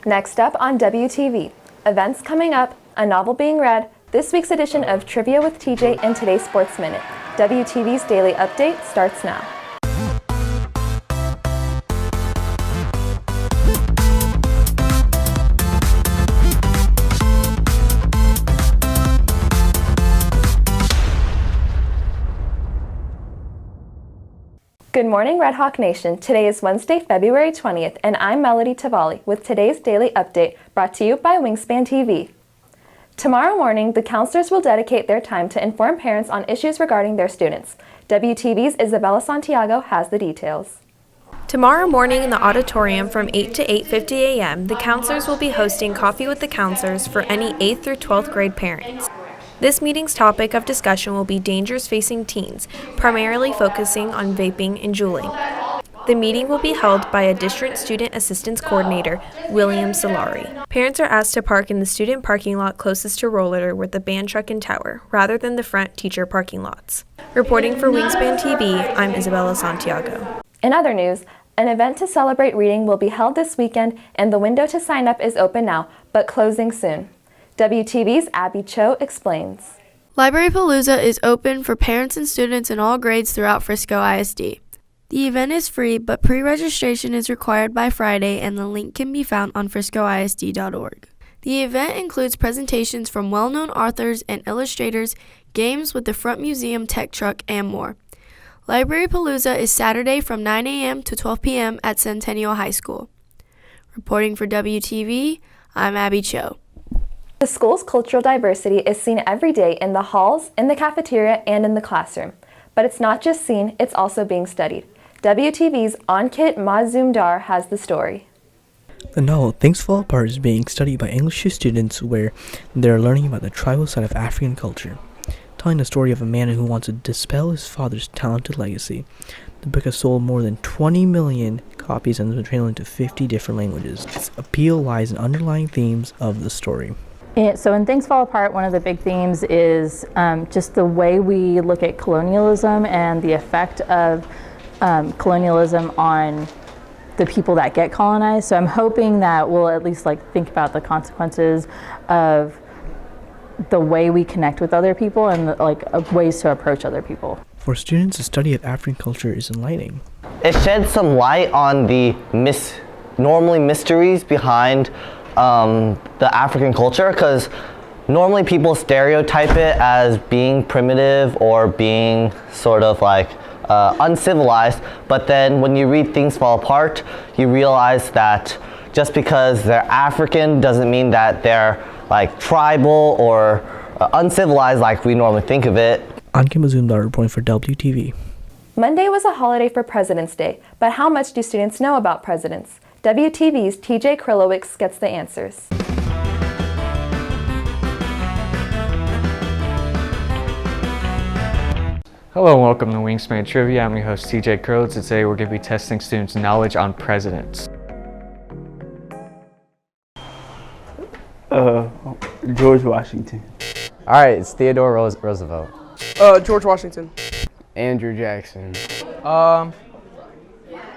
Next up on WTV, events coming up, a novel being read, this week's edition of Trivia with TJ, and today's Sports Minute. WTV's daily update starts now. Good morning, Red Hawk Nation. Today is Wednesday, February 20th, and I'm Melody Tavallaee with today's daily update brought to you by Wingspan TV. Tomorrow morning, the counselors will dedicate their time to inform parents on issues regarding their students. WTV's Isabella Santiago has the details. Tomorrow morning in the auditorium from 8 to 8:50 a.m., the counselors will be hosting Coffee with the Counselors for any 8th through 12th grade parents. This meeting's topic of discussion will be dangers facing teens, primarily focusing on vaping and juuling. The meeting will be held by a district student assistance coordinator, William Solari. Parents are asked to park in the student parking lot closest to Roller with the band truck and tower, rather than the front teacher parking lots. Reporting for Wingspan TV, I'm Isabella Santiago. In other news, an event to celebrate reading will be held this weekend, and the window to sign up is open now, but closing soon. WTV's Abby Cho explains. Library Palooza is open for parents and students in all grades throughout Frisco ISD. The event is free, but pre-registration is required by Friday, and the link can be found on friscoisd.org. The event includes presentations from well-known authors and illustrators, games with the Front Museum Tech Truck, and more. Library Palooza is Saturday from 9 a.m. to 12 p.m. at Centennial High School. Reporting for WTV, I'm Abby Cho. The school's cultural diversity is seen every day in the halls, in the cafeteria, and in the classroom. But it's not just seen, it's also being studied. WTV's Ankit Mazumdar has the story. The novel Things Fall Apart is being studied by English students where they're learning about the tribal side of African culture, telling the story of a man who wants to dispel his father's talented legacy. The book has sold more than 20 million copies and has been translated into 50 different languages. Its appeal lies in underlying themes of the story. So in Things Fall Apart, one of the big themes is just the way we look at colonialism and the effect of colonialism on the people that get colonized. So I'm hoping that we'll at least think about the consequences of the way we connect with other people and ways to approach other people. For students, the study of African culture is enlightening. It sheds some light on the normally mysteries behind the African culture, because normally people stereotype it as being primitive or being sort of uncivilized, but then when you read Things Fall Apart, you realize that just because they're African doesn't mean that they're tribal or uncivilized like we normally think of it. Ankit Mazumdar reporting for WTV. Monday was a holiday for President's Day, but how much do students know about presidents? WTV's TJ Krylowicz gets the answers. Hello and welcome to Wingspan Trivia. I'm your host TJ Krylowicz, and today we're going to be testing students' knowledge on presidents. George Washington. All right, it's Theodore Roosevelt. George Washington. Andrew Jackson.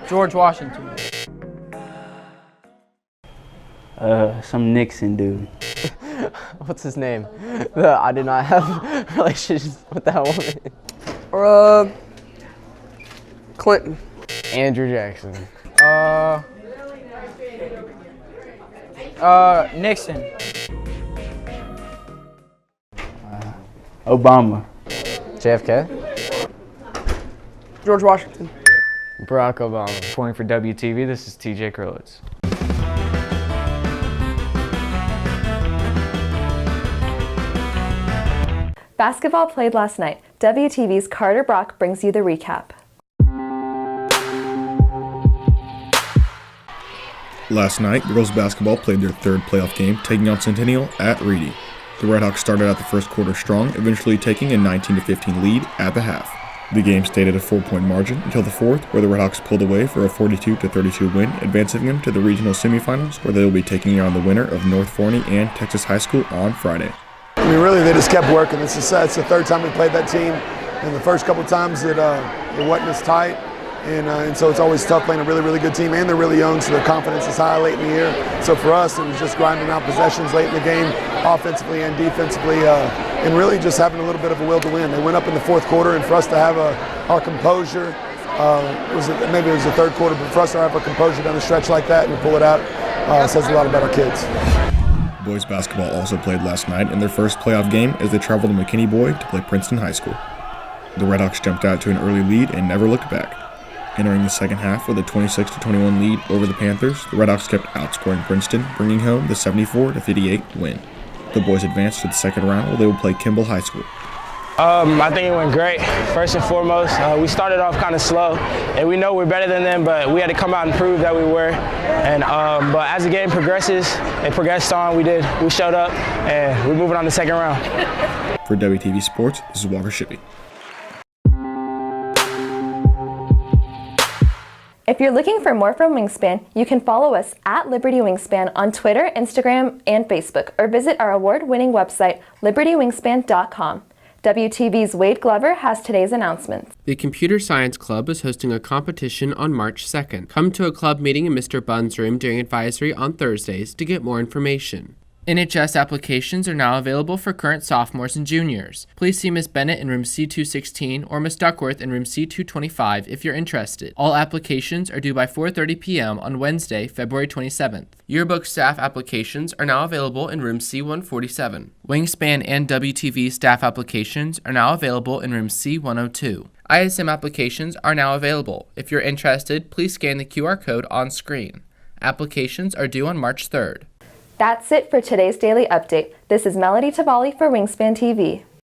George Washington. Some Nixon dude. What's his name? I did not have relations with that woman. Clinton. Andrew Jackson. Nixon. Obama. JFK. George Washington. Barack Obama. Reporting for WTV, this is TJ Krylowicz. Basketball played last night. WTV's Carter Brock brings you the recap. Last night, girls basketball played their third playoff game, taking on Centennial at Reedy. The Redhawks started out the first quarter strong, eventually taking a 19-15 lead at the half. The game stayed at a 4-point margin until the fourth, where the Redhawks pulled away for a 42-32 win, advancing them to the regional semifinals, where they will be taking on the winner of North Forney and Texas High School on Friday. I mean, really, they just kept working. It's the third time we played that team, and the first couple times it wasn't as tight. And so it's always tough playing a really, really good team, and they're really young, so their confidence is high late in the year. So for us, it was just grinding out possessions late in the game, offensively and defensively, and really just having a little bit of a will to win. They went up in the fourth quarter, and for us to have our composure, maybe it was the third quarter, but for us to have our composure down the stretch like that and pull it out says a lot about our kids. Boys basketball also played last night in their first playoff game as they traveled to McKinney-Boyd to play Princeton High School. The Redhawks jumped out to an early lead and never looked back. Entering the second half with a 26-21 lead over the Panthers, the Redhawks kept outscoring Princeton, bringing home the 74-58 win. The boys advanced to the second round where they will play Kimball High School. I think it went great. First and foremost, we started off kind of slow, and we know we're better than them, but we had to come out and prove that we were. And but as the game progresses, it progressed on. We showed up, and we're moving on to the second round. For WTV Sports, this is Walker Shippey. If you're looking for more from Wingspan, you can follow us at Liberty Wingspan on Twitter, Instagram, and Facebook, or visit our award-winning website, libertywingspan.com. WTV's Wade Glover has today's announcements. The Computer Science Club is hosting a competition on March 2nd. Come to a club meeting in Mr. Bunn's room during advisory on Thursdays to get more information. NHS applications are now available for current sophomores and juniors. Please see Ms. Bennett in room C216 or Ms. Duckworth in room C225 if you're interested. All applications are due by 4:30 p.m. on Wednesday, February 27th. Yearbook staff applications are now available in room C147. Wingspan and WTV staff applications are now available in room C102. ISM applications are now available. If you're interested, please scan the QR code on screen. Applications are due on March 3rd. That's it for today's daily update. This is Melody Tavallaee for Wingspan TV.